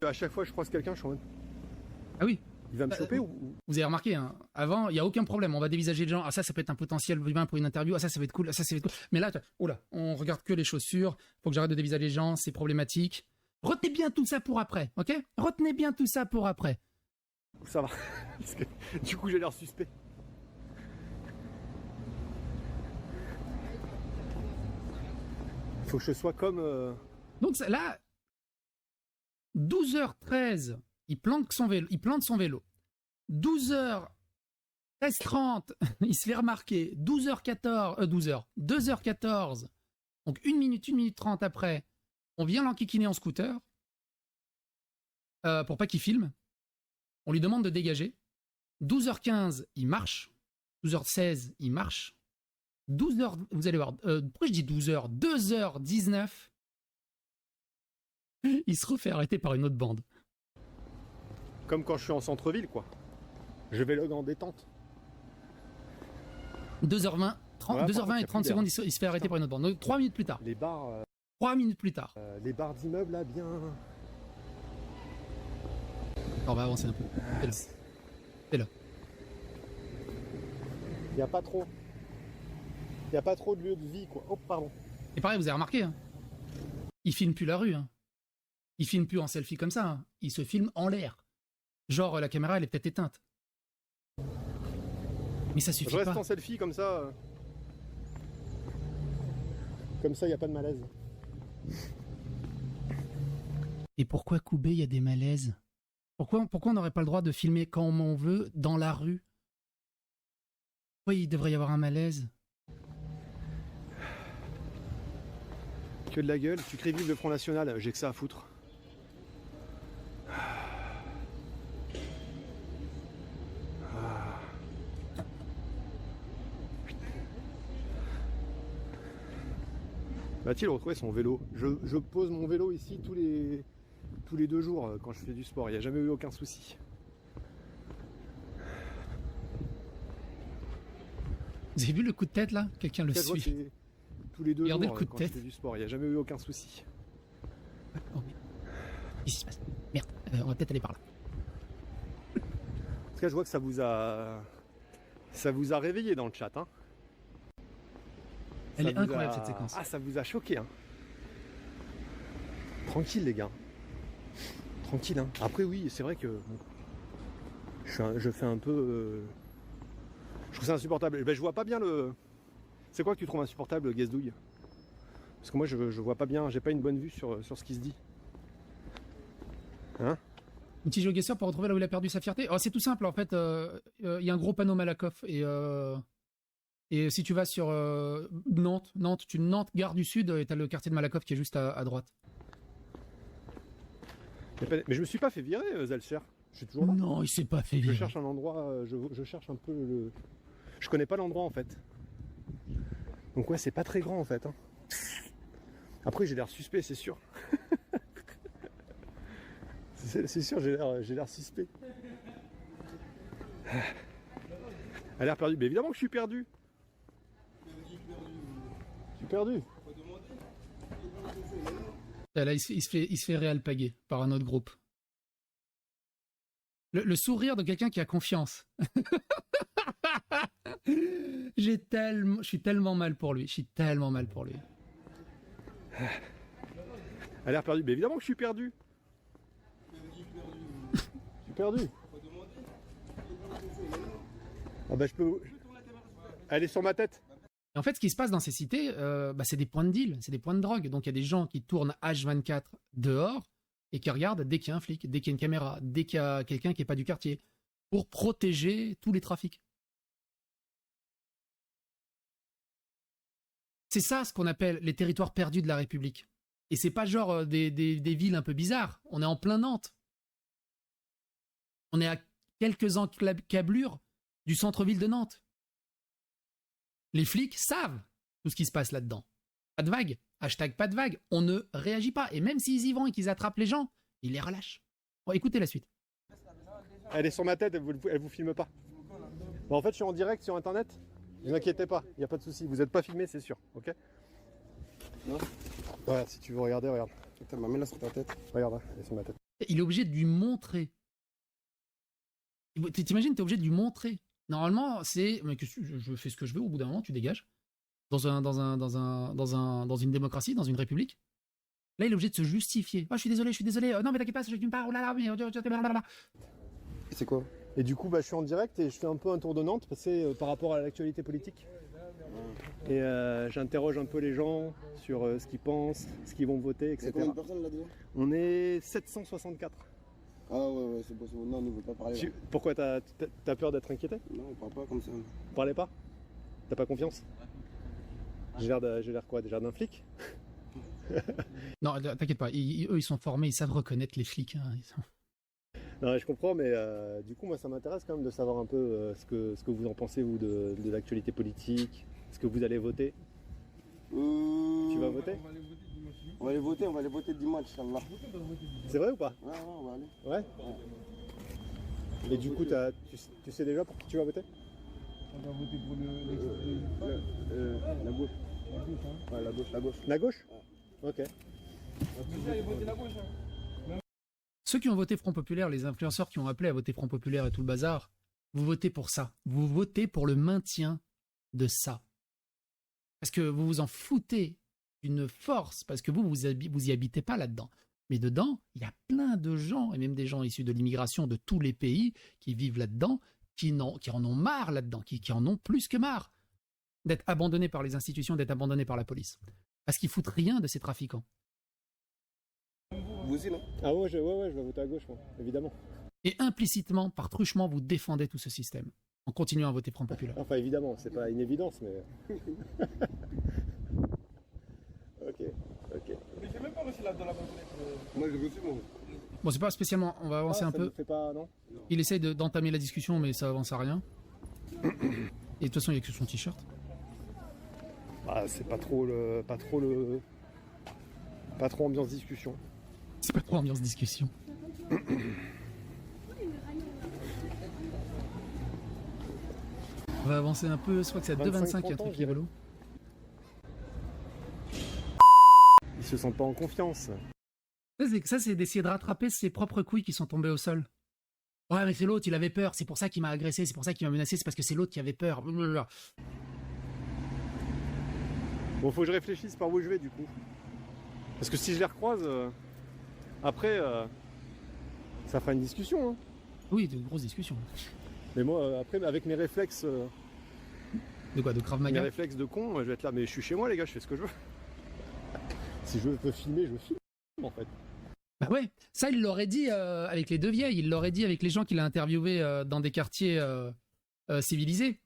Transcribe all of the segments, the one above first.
À chaque fois que je croise quelqu'un, je suis en mode... Ah oui. Il va me choper ou... Vous avez remarqué, hein, avant, il n'y a aucun problème. On va dévisager les gens. Ah, ça peut être un potentiel humain pour une interview. Ah, ça va être cool. Ah, ça va être cool. Mais là, oh là, on regarde que les chaussures. Faut que j'arrête de dévisager les gens. C'est problématique. Retenez bien tout ça pour après, ok? Retenez bien tout ça pour après. Ça va. Parce que, du coup, j'ai l'air suspect. Faut que je sois comme... Donc là, 12h13, il plante son vélo. 13h30, il se fait remarquer. 2h14, donc 1 minute 30 après, on vient l'enquiquiner en scooter pour pas qu'il filme. On lui demande de dégager. 12h15, il marche. 12h16, il marche. 12h, vous allez voir, pourquoi je dis 12h 2h19, il se refait arrêter par une autre bande. Comme quand je suis en centre-ville, quoi. Je vélogue en détente. 2h20, 2h20 et 30 secondes, il se fait arrêter par une autre bande. Donc 3 minutes plus tard. Les bars... 3 minutes plus tard. les bars d'immeubles, là, bien... On va avancer un peu. C'est là. Il n'y a pas trop... Il n'y a pas trop de lieu de vie, quoi. Oh, pardon. Et pareil, vous avez remarqué, hein, il filme plus la rue. Hein. Il filme plus en selfie comme ça. Hein. Il se filme en l'air. Genre, la caméra, elle est peut-être éteinte. Mais ça suffit pas. Je reste en selfie comme ça. Comme ça, il n'y a pas de malaise. Et pourquoi Koubé, il y a des malaises? Pourquoi on n'aurait pas le droit de filmer quand on veut, dans la rue? Pourquoi il devrait y avoir un malaise? Que de la gueule, tu crées vive le Front National, j'ai que ça à foutre. Va-t-il retrouver son vélo? Je pose mon vélo ici tous les 2 jours quand je fais du sport, il n'y a jamais eu aucun souci. Vous avez vu le coup de tête là? Quelqu'un le suit. Tous les 2 Regardez jours le coup de quand tête. je fais du sport, il n'y a jamais eu aucun souci. Oh, qu'est-ce qui se passe? Merde, on va peut-être aller par là. En tout cas, je vois que ça vous a réveillé dans le chat. Hein. Elle est incroyable cette séquence. Ah, ça vous a choqué. Hein. Tranquille les gars. Tranquille. Hein. Après oui, c'est vrai que je fais un peu... Je trouve ça insupportable. Ben, je vois pas bien le... C'est quoi que tu trouves insupportable, Guesdouille? Parce que moi je vois pas bien, j'ai pas une bonne vue sur ce qui se dit. Hein? Un petit géoguesseur pour retrouver là où il a perdu sa fierté. Oh, c'est tout simple en fait. Il y a un gros panneau Malakoff et si tu vas sur Nantes, gare du Sud, et t'as le quartier de Malakoff qui est juste à droite. Mais je me suis pas fait virer, Zalcher. Je suis toujours là. Non, il s'est pas fait virer. Je cherche un endroit, je cherche un peu le... Je connais pas l'endroit en fait. Donc ouais, c'est pas très grand en fait. Hein. Après, j'ai l'air suspect, c'est sûr. c'est sûr, j'ai l'air suspect. Elle a l'air perdu. Mais évidemment que je suis perdu. Je suis perdu. Là, il se fait réalpaguer par un autre groupe. Le sourire de quelqu'un qui a confiance. Je suis tellement mal pour lui. Je suis tellement mal pour lui. Elle a l'air perdue. Mais évidemment que je suis perdu. Je suis perdu. Ah bah je peux... Elle est sur ma tête. En fait, ce qui se passe dans ces cités, c'est des points de deal, c'est des points de drogue. Donc il y a des gens qui tournent H24 dehors et qui regardent dès qu'il y a un flic, dès qu'il y a une caméra, dès qu'il y a quelqu'un qui n'est pas du quartier, pour protéger tous les trafics. C'est ça ce qu'on appelle les territoires perdus de la République. Et c'est pas genre des villes un peu bizarres. On est en plein Nantes. On est à quelques encablures du centre-ville de Nantes. Les flics savent tout ce qui se passe là-dedans. Pas de vague. Hashtag pas de vague. On ne réagit pas. Et même s'ils y vont et qu'ils attrapent les gens, ils les relâchent. Bon, écoutez la suite. Elle est sur ma tête, elle vous filme pas. Bon, en fait, je suis en direct sur internet. Ne vous inquiétez pas, il n'y a pas de souci. Vous n'êtes pas filmé, c'est sûr. Ok? Non. Voilà, si tu veux regarder, regarde. Attends, mets-la sur ta tête. Regarde, elle est sur ma tête. Il est obligé de lui montrer. T'imagines, t'es obligé de lui montrer. Normalement, c'est, mais que je fais ce que je veux, au bout d'un moment, tu dégages. Dans une démocratie, dans une république. Là, il est obligé de se justifier. Oh, je suis désolé. Non, mais t'inquiète pas, je ne pas. Oh là là, mais blablabla. C'est quoi? Et du coup, je suis en direct et je fais un peu un tour de Nantes par rapport à l'actualité politique. Et j'interroge un peu les gens sur ce qu'ils pensent, ce qu'ils vont voter, etc. Combien de personnes là-dedans? On est 764. Ah ouais, c'est bon. Non, on ne veut pas parler. Pourquoi t'as peur d'être inquiété? Non, on parle pas comme ça. Vous parlez pas? T'as pas confiance? J'ai l'air quoi? Déjà d'un flic? Non, t'inquiète pas, eux ils sont formés, ils savent reconnaître les flics. Hein. Non, je comprends, mais du coup, moi ça m'intéresse quand même de savoir un peu ce que vous en pensez, vous, de l'actualité politique, ce que vous allez voter. Tu vas voter? On va aller voter dimanche, Inch'Allah. C'est vrai ou pas? Ouais, on va aller. Ouais? Et du coup, tu sais déjà pour qui tu vas voter? On va voter pour la gauche. La gauche, hein. Ouais, la gauche. La gauche? Ok. Vous allez voter la gauche, hein. Ceux qui ont voté Front Populaire, les influenceurs qui ont appelé à voter Front Populaire et tout le bazar, vous votez pour ça. Vous votez pour le maintien de ça. Parce que vous vous en foutez d'une force, parce que vous y habitez pas là-dedans. Mais dedans, il y a plein de gens, et même des gens issus de l'immigration de tous les pays, qui vivent là-dedans, qui en ont marre là-dedans, qui en ont plus que marre d'être abandonnés par les institutions, d'être abandonnés par la police. Parce qu'ils foutent rien de ces trafiquants. Vous aussi, non? Ah ouais, je vais voter à gauche, moi, évidemment. Et implicitement, par truchement, vous défendez tout ce système, en continuant à voter Front Populaire. Enfin, évidemment, c'est pas une évidence, mais... Ok. Mais j'ai même pas reçu dans la boîte aux lettres. Moi, j'ai reçu mon. Bon, c'est pas spécialement, on va avancer un peu. Fait pas, non? Il essaye d'entamer la discussion, mais ça avance à rien. Et de toute façon, il n'y a que son t-shirt. Ah, c'est pas trop ambiance discussion. C'est pas trop ambiance discussion. On va avancer un peu, je crois que c'est à 2,25 qu'il y a un truc qui est vélo. Ils se sentent pas en confiance. Ça, c'est d'essayer de rattraper ses propres couilles qui sont tombées au sol. Ouais, mais c'est l'autre, il avait peur, c'est pour ça qu'il m'a agressé, c'est pour ça qu'il m'a menacé, c'est parce que c'est l'autre qui avait peur. Blablabla. Bon, faut que je réfléchisse par où je vais, du coup. Parce que si je les recroise, après, ça fera une discussion. Hein. Oui, de grosses discussions. Mais moi, après, avec mes réflexes... De quoi, de Krav mes Maga? réflexes de con, je vais être là. Mais je suis chez moi, les gars, je fais ce que je veux. Si je veux filmer, je filme, en fait. Bah ouais, ça il l'aurait dit avec les deux vieilles, il l'aurait dit avec les gens qu'il a interviewés dans des quartiers civilisés.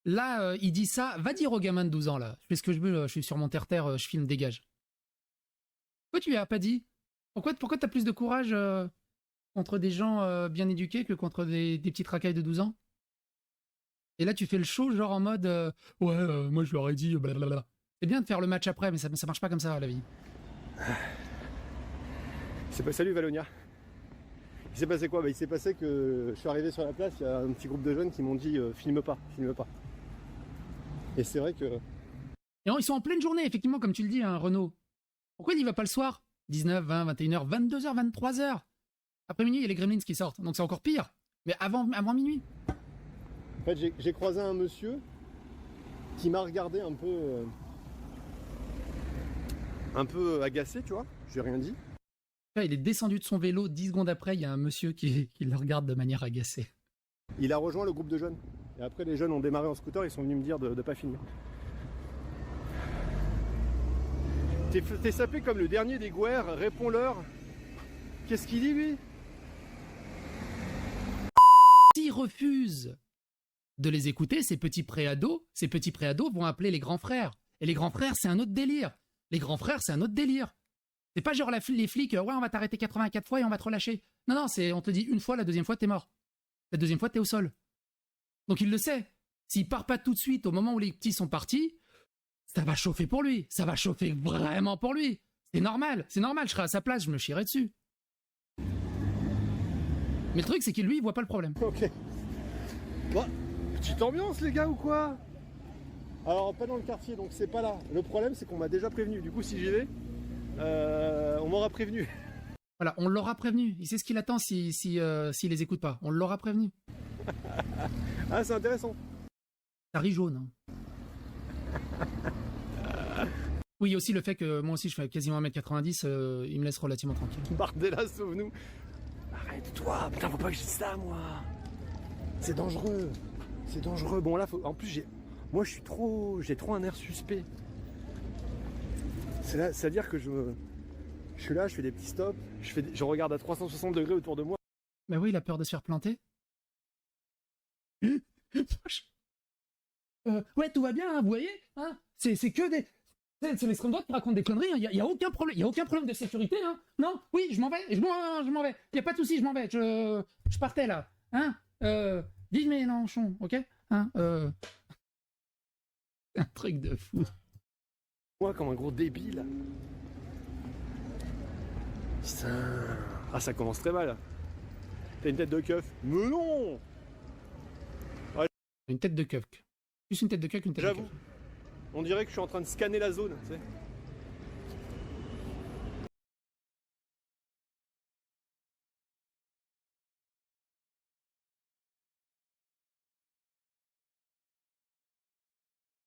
Là, il dit ça, va dire aux gamins de 12 ans, là, je fais ce que je veux, je suis sur mon terre-terre, je filme, dégage. Pourquoi tu lui as pas dit? Pourquoi t'as plus de courage contre des gens bien éduqués que contre des petites racailles de 12 ans? Et là, tu fais le show, genre en mode moi je leur ai dit blablabla. C'est bien de faire le match après, mais ça marche pas comme ça, la vie. Salut Valonia. Il s'est passé quoi? Il s'est passé que je suis arrivé sur la place, il y a un petit groupe de jeunes qui m'ont dit filme pas. Et c'est vrai que... Et non, ils sont en pleine journée, effectivement, comme tu le dis, hein, Renaud. Pourquoi il n'y va pas le soir? 19, 20, 21h, 22h, 23h. Après minuit, il y a les Gremlins qui sortent, donc c'est encore pire. Mais avant minuit. En fait, j'ai croisé un monsieur qui m'a regardé un peu agacé, tu vois. J'ai rien dit. Il est descendu de son vélo, 10 secondes après, il y a un monsieur qui le regarde de manière agacée. Il a rejoint le groupe de jeunes. Et après, les jeunes ont démarré en scooter, ils sont venus me dire de ne pas filmer. T'es sapé comme le dernier des Gouères, réponds-leur. Qu'est-ce qu'il dit, lui? S'ils refusent de les écouter, ces petits préados vont appeler les grands frères. Et les grands frères, c'est un autre délire. C'est pas genre les flics, ouais, on va t'arrêter 84 fois et on va te relâcher. Non, on te dit une fois, la deuxième fois, t'es mort. La deuxième fois, t'es au sol. Donc il le sait. S'il part pas tout de suite au moment où les petits sont partis, ça va chauffer pour lui. Ça va chauffer vraiment pour lui. C'est normal. Je serais à sa place, je me chierais dessus. Mais le truc, c'est que lui, il voit pas le problème. Ok. Bah, petite ambiance, les gars, ou quoi? Alors, pas dans le quartier, donc c'est pas là. Le problème, c'est qu'on m'a déjà prévenu. Du coup, si j'y vais, on m'aura prévenu. Voilà, on l'aura prévenu. Il sait ce qu'il attend s'il les écoute pas. On l'aura prévenu. Ah, c'est intéressant. Ça rit jaune. Hein. Oui, aussi le fait que moi aussi je fais quasiment 1m90, il me laisse relativement tranquille. Bardella, sauve-nous. Arrête-toi, putain, faut pas que je dise ça, moi. C'est dangereux. C'est dangereux. Bon, là, en plus, moi, j'ai trop un air suspect. C'est-à-dire que je suis là, je fais des petits stops, je regarde à 360 degrés autour de moi. Mais oui, il a peur de se faire planter. Ouais, tout va bien, hein, vous voyez, hein, c'est que des... C'est l'extrême droite qui raconte des conneries, il n'y a aucun problème de sécurité, hein. Non, oui, je m'en vais, je m'en vais, il n'y a pas de souci, je m'en vais, je partais là, hein, vive Mélenchon, ok, hein, c'est un truc de fou. Moi, comme un gros débile. Putain. Ah, ça commence très mal. T'as une tête de keuf. Mais non. Une tête de keuf. Plus une tête de keuf qu'une tête de keuf. J'avoue. On dirait que je suis en train de scanner la zone, tu sais.